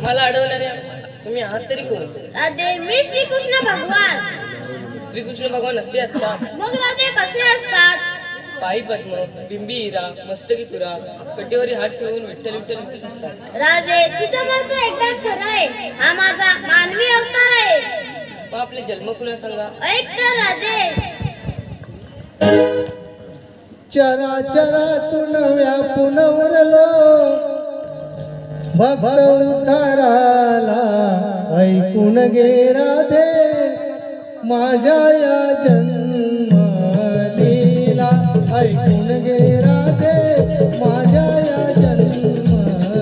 मला अडवणारे तुम्ही आहात तरी कोण? राधे, मी श्रीकृष्ण भगवान. श्रीकृष्ण भगवान असे असतात? मग राधे कसे असतात? पायी पद्म, बिंबी हिरा, मस्तकी तुरा, कटेवरी हात ठेवून विठ्ठल विठ्ठल विठ्ठल असतात. राधे, तुझं म्हणतो एकदम खरं आहे. हा माझा मानवी अवतार आहे. मग आपले जन्म कुणा सांगा? ऐक तर राधे. चराचरातून व्यापून उरलो भक्त उताराला, ऐकून घे राधे माझ्या या जन्मलीला, ऐकून घे राधे माझ्या या जन्मलीला,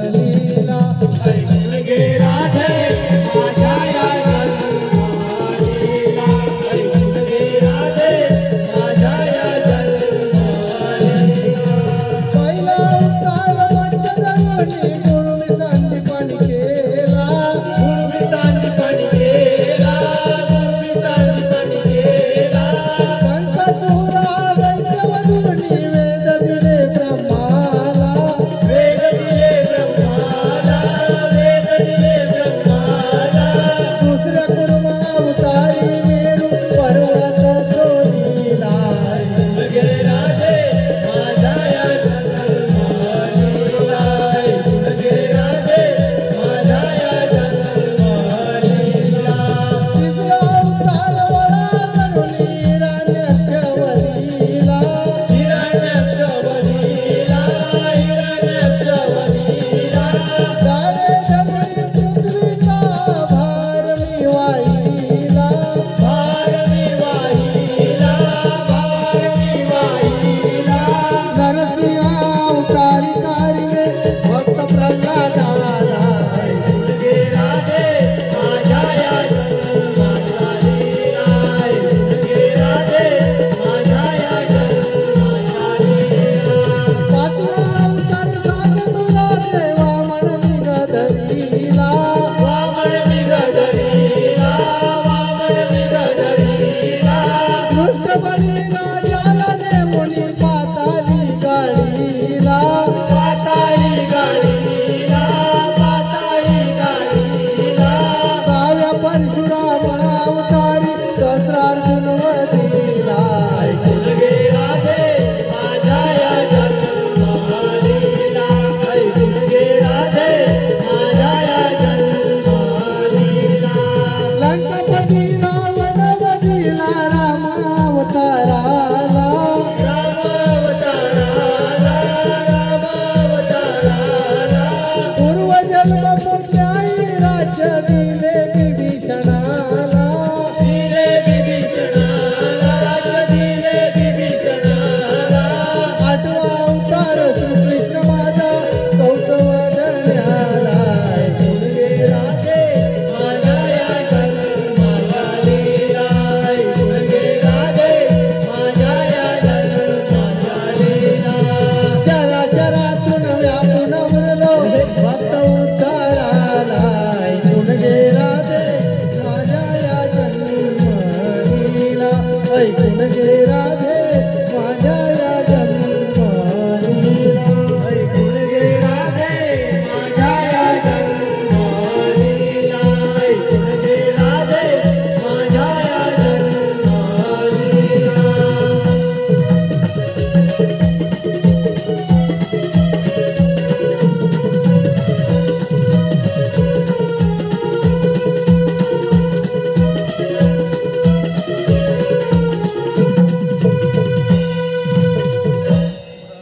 ऐकून घे राधे माझ्या या जन्मलीला, ऐकून घे राधे माझ्या या जन्मलीला. पहिला उतार मच्छदरुणी गुरुमितांनी पाणी केला, गुरुमितांनी पाणी केला, गुरुमितांनी पाणी केला. संत तुरा वैष्णवधुनी वेद दिले ब्रह्माला, वेद दिले ब्रह्माला, वेद दिले ब्रह्माला. दुसऱ्या कुर्मा उतारी मेरू पर्वत सोडीला, ऐकून घे राधे माझ्या या जन्मलीला, ऐकून घे राधे माझ्या या जन्मलीला. तिसरा उतार वरा धरुणी हिरण्यक्षवरीला, हिरण्यक्षवरीला, हिरण्यक्षवरीला. झाडे धरुणी पृथ्वीचा भार मी वाहिला, भार मी वाहिला, भार मी वाहिला. नरसिंहा अवतारी तारिले भक्त प्रल्हादाला, ऐकून घे राधे माझ्या या जन्मलीला, ऐकून घे राधे माझ्या या जन्मलीला. पाचवा अवतार साधतो राधे वामन मृगधरीला, वामन मृगधरीला, वामन मृगधरीला. दृष्ट बळी राजाला नेमुनी पाताली गाडीला, पाताली गाडीला, पाताली गाडीला. सहाव्या परशुराम अवतारी सहस्रार्जुन वधीला, ऐकून घे राधे माझ्या या जन्मलीला, ऐकून घे राधे माझ्या या जन्मलीला. लंकापती रावण वधीला राम अवताराला, राम अवताराला, राम अवताराला. पूर्वजन्म पुण्याई राज्य दिले विभीषणाला, दिले विभीषणाला, राज्य दिले विभीषणाला. आठवा अवतार श्रीकृष्ण माझा कौतवदन्याला, ऐकून घे राधे माझ्या या जन्मलीला, ऐकून घे राधे माझ्या या जन्मलीला. चराचरातून व्यापून उरलो भक्त उद्धाराला, ऐकून घे राधे माझ्या या जन्मलीला, ऐकून घे राधे माझ्या या जन्मलीला, ऐकून घे राधे माझ्या या जन्मलीला, ऐकून घे राधे माझ्या या जन्मलीला.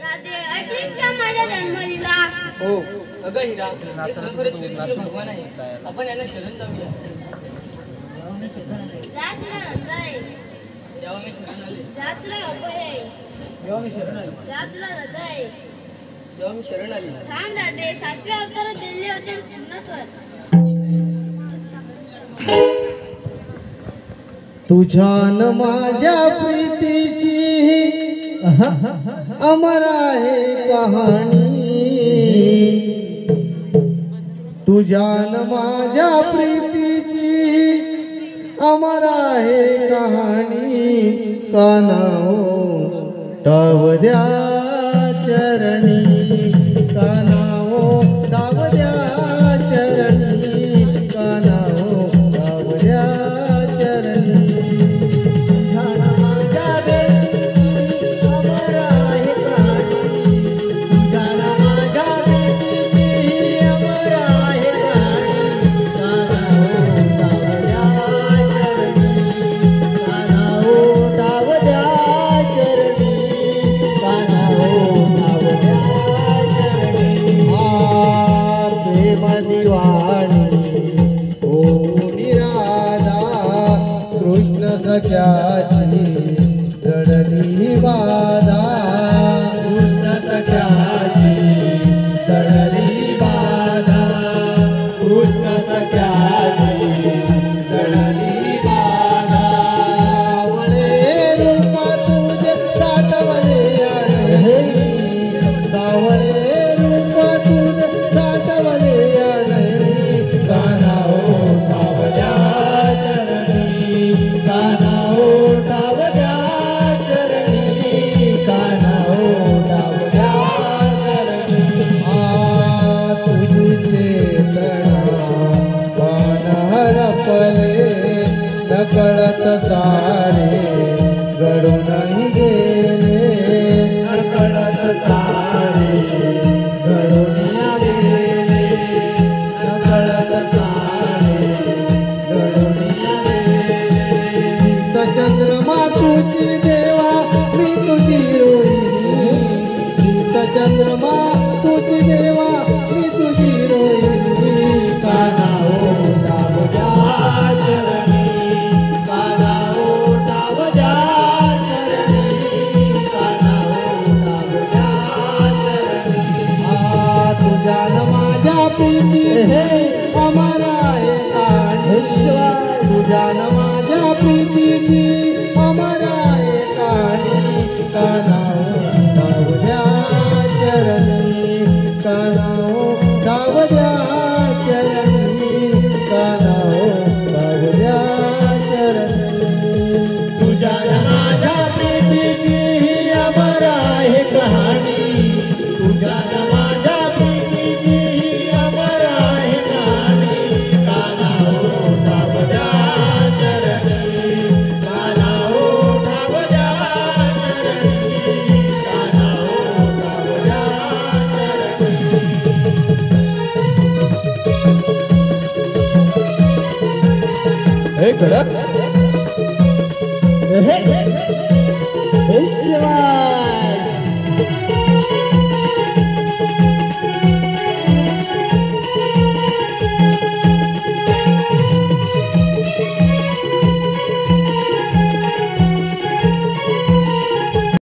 राधे, ऐकलीस का माझ्या जन्मलीला? हो अगं हिरा, हे खरोखरच श्रीकृष्ण भगवान आहे. आपण यांना शरण जाऊया. जा तुला हृदय, जेव्हा मी शरण आले जा तुला अभय, तेव्हा मी शरण आले. जा तुला हृदय. जेव्हा मी शरण आली थांब दादे, 7व्या अवतारात दिलेले वचन पूर्ण कर. तुझ्यान माझ्या प्रीतीची अमर आहे कहाणी. तुझ्यान माझ्या प्रीतीची अमर आहे कहाणी. कानाओ टावद्या चरणी, कानाओ टावद्या चरणी, कानाओ टावद्या चरणी. तुझ्यान माझ्या प्रीतीची अमर आहे कहाणी. तुझ्यान माझ्या प्रीतीची अमर आहे कहाणी. कानाओ टावद्या चरणी, कानाओ टावद्या चरणी, कानाओ टावद्या चरणी. प्रेम दिवाणी ओ निराधा, कृष्ण सख्याची जडली बाधा. कृष्ण सख्याची जडली बाधा, कृष्ण सख्याची जडली बाधा. सावळे रूप तुझे साठवले आहे, सावळे रूप तुझे साठवले आहे. कानाओ टावद्या चरणी, कानाओ टावद्या चरणी, कानाओ टावद्या चरणी. तुझे तणा पान हरपले, नकळत सारे घडूनही गेले. नकळत सारे घडून गेले, नकळत सारे घडून गेले. चंद्रमा तुझी देवा मी तुझी रोहिणी, चंद्रमा तुझी देवा मी तुझी रोहिणी. कानाओ टावद्या चरणी, कानाओ टावद्या चरणी, कानाओ टावद्या चरणी. तुझ्यान माझ्या प्रीतीची अमर आहे कहाणी. तुझ्यान माझ्या प्रीतीची अमर आहे कहाणी. कानाओ टावद्या चरणी, कानाओ टावद्या चरणी, कानाओ टावद्या चरणी. तुझ्यान माझ्या प्रीतीची अमर आहे कहाणी. तुझ्यान माझ्या प्रीतीची अमर आहे कहाणी. कानाओ टावद्या चरणी, कानाओ टावद्या चरणी, कानाओ टावद्या चरणी. हे कडक, हे शिवा.